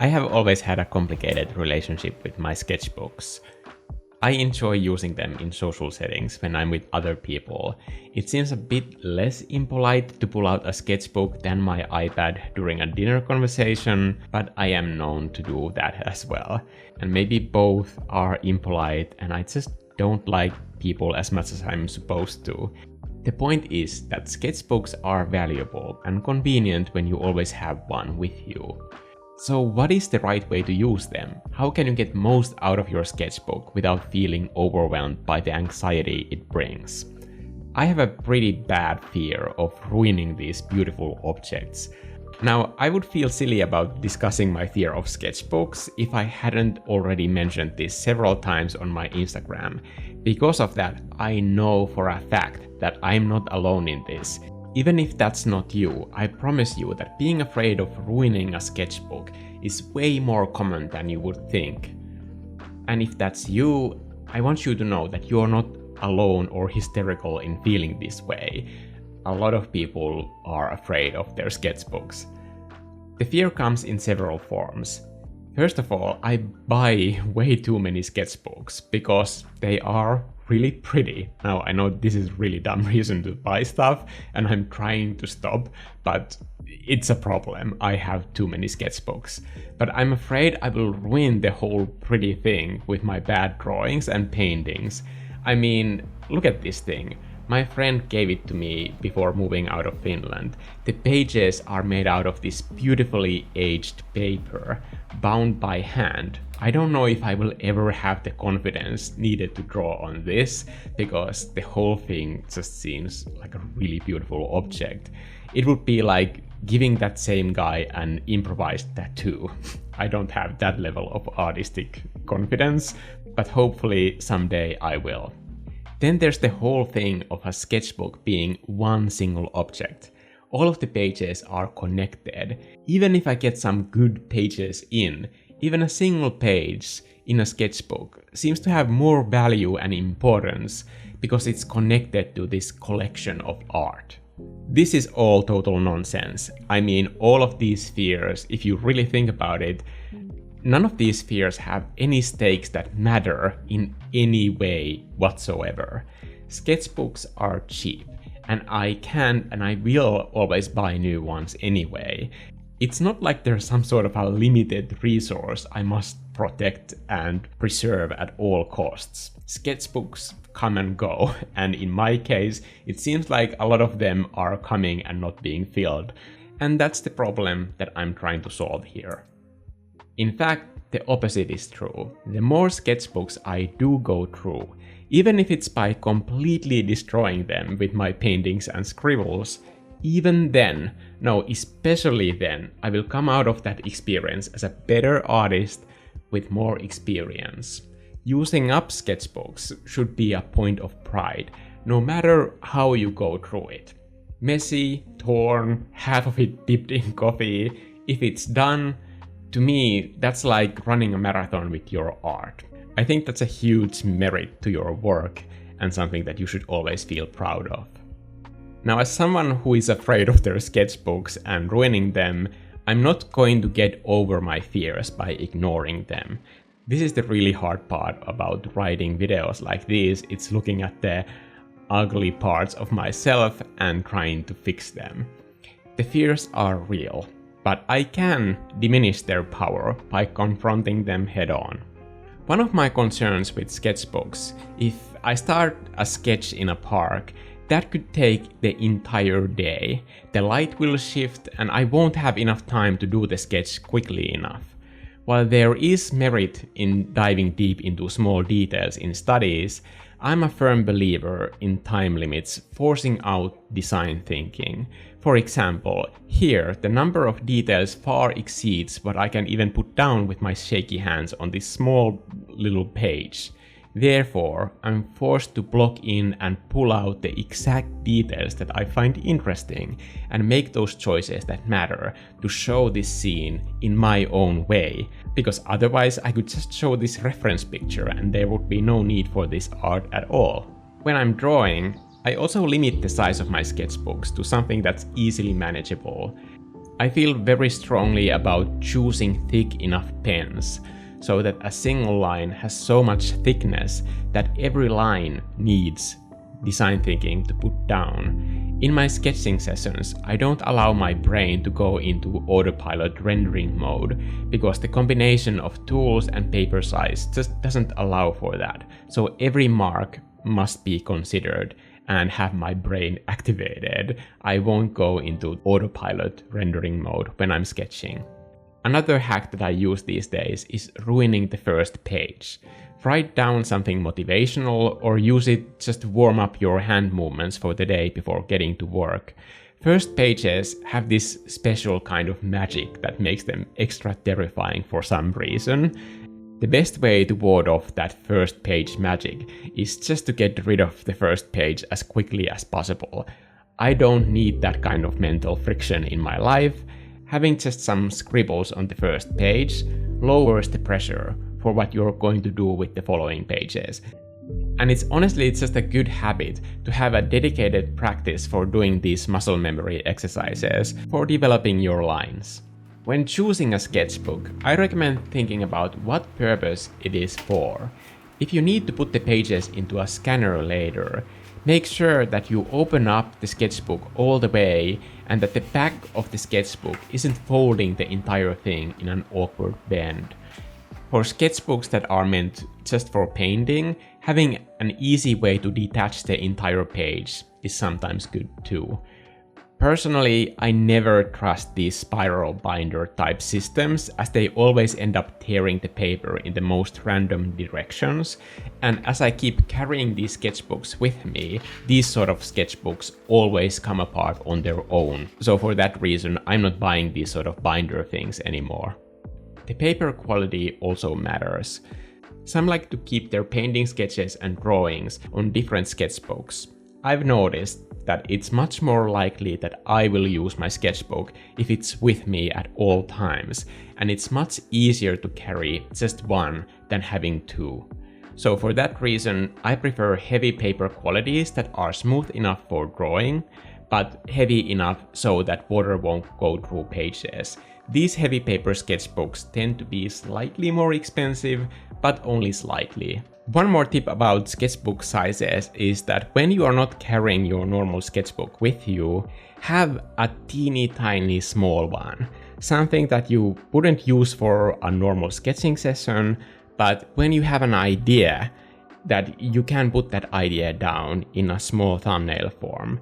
I have always had a complicated relationship with my sketchbooks. I enjoy using them in social settings when I'm with other people. It seems a bit less impolite to pull out a sketchbook than my iPad during a dinner conversation, but I am known to do that as well. And maybe both are impolite and I just don't like people as much as I'm supposed to. The point is that sketchbooks are valuable and convenient when you always have one with you. So what is the right way to use them? How can you get most out of your sketchbook without feeling overwhelmed by the anxiety it brings? I have a pretty bad fear of ruining these beautiful objects. Now, I would feel silly about discussing my fear of sketchbooks if I hadn't already mentioned this several times on my Instagram. Because of that, I know for a fact that I'm not alone in this. Even if that's not you, I promise you that being afraid of ruining a sketchbook is way more common than you would think. And if that's you, I want you to know that you're not alone or hysterical in feeling this way. A lot of people are afraid of their sketchbooks. The fear comes in several forms. First of all, I buy way too many sketchbooks because they are really pretty. Now, I know this is a really dumb reason to buy stuff, and I'm trying to stop, but it's a problem. I have too many sketchbooks. But I'm afraid I will ruin the whole pretty thing with my bad drawings and paintings. I mean, look at this thing. My friend gave it to me before moving out of Finland. The pages are made out of this beautifully aged paper, bound by hand. I don't know if I will ever have the confidence needed to draw on this, because the whole thing just seems like a really beautiful object. It would be like giving that same guy an improvised tattoo. I don't have that level of artistic confidence, but hopefully someday I will. Then there's the whole thing of a sketchbook being one single object. All of the pages are connected. Even if I get some good pages in, even a single page in a sketchbook seems to have more value and importance because it's connected to this collection of art. This is all total nonsense. I mean, all of these fears, if you really think about it, none of these fears have any stakes that matter in any way whatsoever. Sketchbooks are cheap, and I can and I will always buy new ones anyway. It's not like there's some sort of a limited resource I must protect and preserve at all costs. Sketchbooks come and go, and in my case, it seems like a lot of them are coming and not being filled. And that's the problem that I'm trying to solve here. In fact, the opposite is true. The more sketchbooks I do go through, even if it's by completely destroying them with my paintings and scribbles, even then, no, especially then, I will come out of that experience as a better artist with more experience. Using up sketchbooks should be a point of pride, no matter how you go through it. Messy, torn, half of it dipped in coffee, if it's done, to me, that's like running a marathon with your art. I think that's a huge merit to your work and something that you should always feel proud of. Now, as someone who is afraid of their sketchbooks and ruining them, I'm not going to get over my fears by ignoring them. This is the really hard part about writing videos like these. It's looking at the ugly parts of myself and trying to fix them. The fears are real, but I can diminish their power by confronting them head on. One of my concerns with sketchbooks, if I start a sketch in a park, that could take the entire day. The light will shift and I won't have enough time to do the sketch quickly enough. While there is merit in diving deep into small details in studies, I'm a firm believer in time limits forcing out design thinking. For example, here the number of details far exceeds what I can even put down with my shaky hands on this small little page. Therefore, I'm forced to block in and pull out the exact details that I find interesting and make those choices that matter to show this scene in my own way, because otherwise I could just show this reference picture and there would be no need for this art at all. When I'm drawing, I also limit the size of my sketchbooks to something that's easily manageable. I feel very strongly about choosing thick enough pens so that a single line has so much thickness that every line needs design thinking to put down. In my sketching sessions, I don't allow my brain to go into autopilot rendering mode because the combination of tools and paper size just doesn't allow for that. So every mark must be considered and have my brain activated. I won't go into autopilot rendering mode when I'm sketching. Another hack that I use these days is ruining the first page. Write down something motivational or use it just to warm up your hand movements for the day before getting to work. First pages have this special kind of magic that makes them extra terrifying for some reason. The best way to ward off that first page magic is just to get rid of the first page as quickly as possible. I don't need that kind of mental friction in my life. Having just some scribbles on the first page lowers the pressure for what you're going to do with the following pages. And it's just a good habit to have a dedicated practice for doing these muscle memory exercises for developing your lines. When choosing a sketchbook, I recommend thinking about what purpose it is for. If you need to put the pages into a scanner later, make sure that you open up the sketchbook all the way and that the back of the sketchbook isn't folding the entire thing in an awkward bend. For sketchbooks that are meant just for painting, having an easy way to detach the entire page is sometimes good too. Personally, I never trust these spiral binder type systems as they always end up tearing the paper in the most random directions, and as I keep carrying these sketchbooks with me, these sort of sketchbooks always come apart on their own. So for that reason, I'm not buying these sort of binder things anymore. The paper quality also matters. Some like to keep their painting sketches and drawings on different sketchbooks. I've noticed that it's much more likely that I will use my sketchbook if it's with me at all times, and it's much easier to carry just one than having two. So for that reason, I prefer heavy paper qualities that are smooth enough for drawing, but heavy enough so that water won't go through pages. These heavy paper sketchbooks tend to be slightly more expensive, but only slightly. One more tip about sketchbook sizes is that when you are not carrying your normal sketchbook with you, have a teeny tiny small one. Something that you wouldn't use for a normal sketching session, but when you have an idea, that you can put that idea down in a small thumbnail form.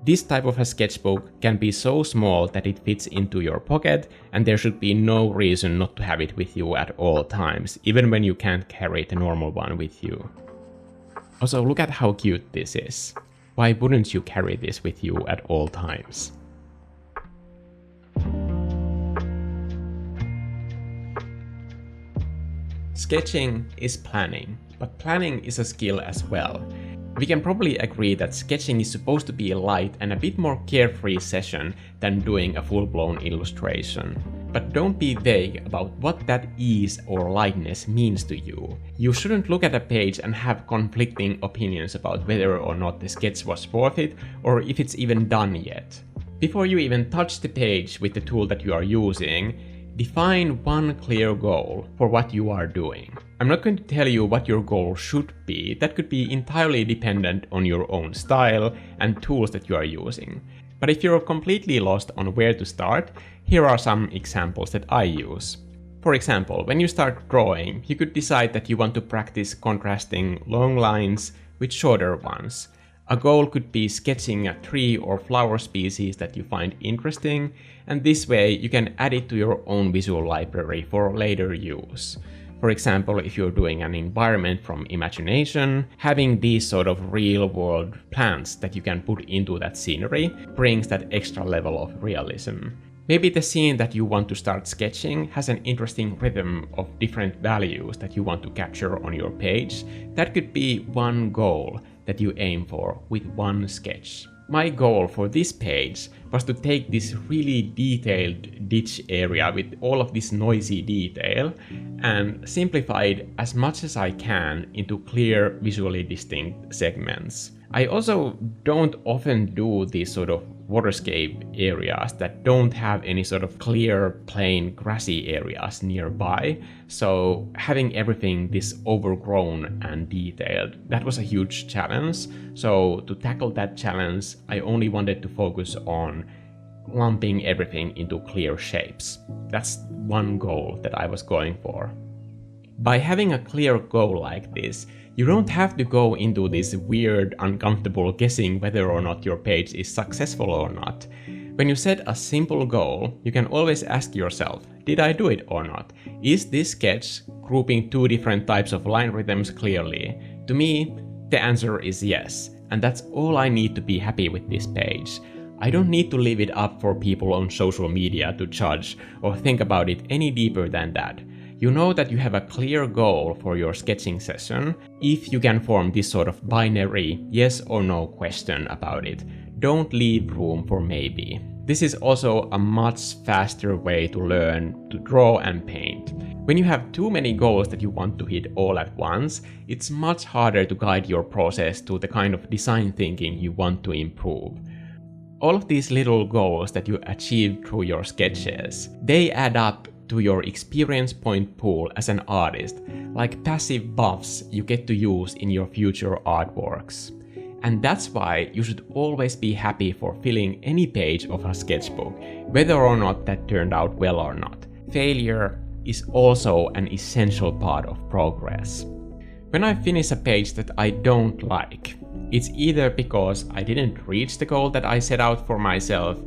This type of a sketchbook can be so small that it fits into your pocket, and there should be no reason not to have it with you at all times, even when you can't carry the normal one with you. Also, look at how cute this is. Why wouldn't you carry this with you at all times? Sketching is planning, but planning is a skill as well. We can probably agree that sketching is supposed to be a light and a bit more carefree session than doing a full-blown illustration. But don't be vague about what that ease or lightness means to you. You shouldn't look at a page and have conflicting opinions about whether or not the sketch was worth it or if it's even done yet. Before you even touch the page with the tool that you are using, define one clear goal for what you are doing. I'm not going to tell you what your goal should be. That could be entirely dependent on your own style and tools that you are using. But if you're completely lost on where to start, here are some examples that I use. For example, when you start drawing, you could decide that you want to practice contrasting long lines with shorter ones. A goal could be sketching a tree or flower species that you find interesting, and this way you can add it to your own visual library for later use. For example, if you're doing an environment from imagination, having these sort of real-world plants that you can put into that scenery brings that extra level of realism. Maybe the scene that you want to start sketching has an interesting rhythm of different values that you want to capture on your page. That could be one goal that you aim for with one sketch. My goal for this page was to take this really detailed ditch area with all of this noisy detail and simplify it as much as I can into clear, visually distinct segments. I also don't often do these sort of waterscape areas that don't have any sort of clear, plain, grassy areas nearby. So having everything this overgrown and detailed, that was a huge challenge. So to tackle that challenge, I only wanted to focus on lumping everything into clear shapes. That's one goal that I was going for. By having a clear goal like this, you don't have to go into this weird, uncomfortable guessing whether or not your page is successful or not. When you set a simple goal, you can always ask yourself, did I do it or not? Is this sketch grouping two different types of line rhythms clearly? To me, the answer is yes, and that's all I need to be happy with this page. I don't need to leave it up for people on social media to judge or think about it any deeper than that. You know that you have a clear goal for your sketching session if you can form this sort of binary yes or no question about it. Don't leave room for maybe. This is also a much faster way to learn to draw and paint. When you have too many goals that you want to hit all at once, it's much harder to guide your process to the kind of design thinking you want to improve. All of these little goals that you achieve through your sketches, they add up to your experience point pool as an artist, like passive buffs you get to use in your future artworks. And that's why you should always be happy for filling any page of a sketchbook, whether or not that turned out well or not. Failure is also an essential part of progress. When I finish a page that I don't like, it's either because I didn't reach the goal that I set out for myself.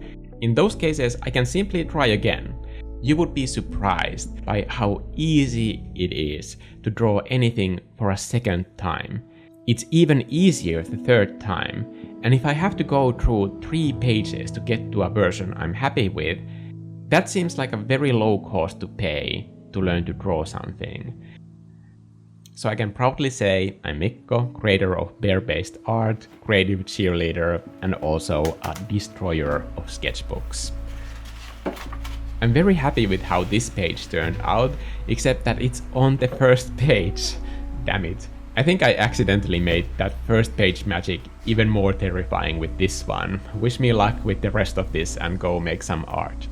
In those cases, I can simply try again. You would be surprised by how easy it is to draw anything for a second time. It's even easier the third time, and if I have to go through 3 pages to get to a version I'm happy with, that seems like a very low cost to pay to learn to draw something. So I can proudly say I'm Mikko, creator of bear-based art, creative cheerleader, and also a destroyer of sketchbooks. I'm very happy with how this page turned out, except that it's on the first page. Damn it. I think I accidentally made that first page magic even more terrifying with this one. Wish me luck with the rest of this and go make some art.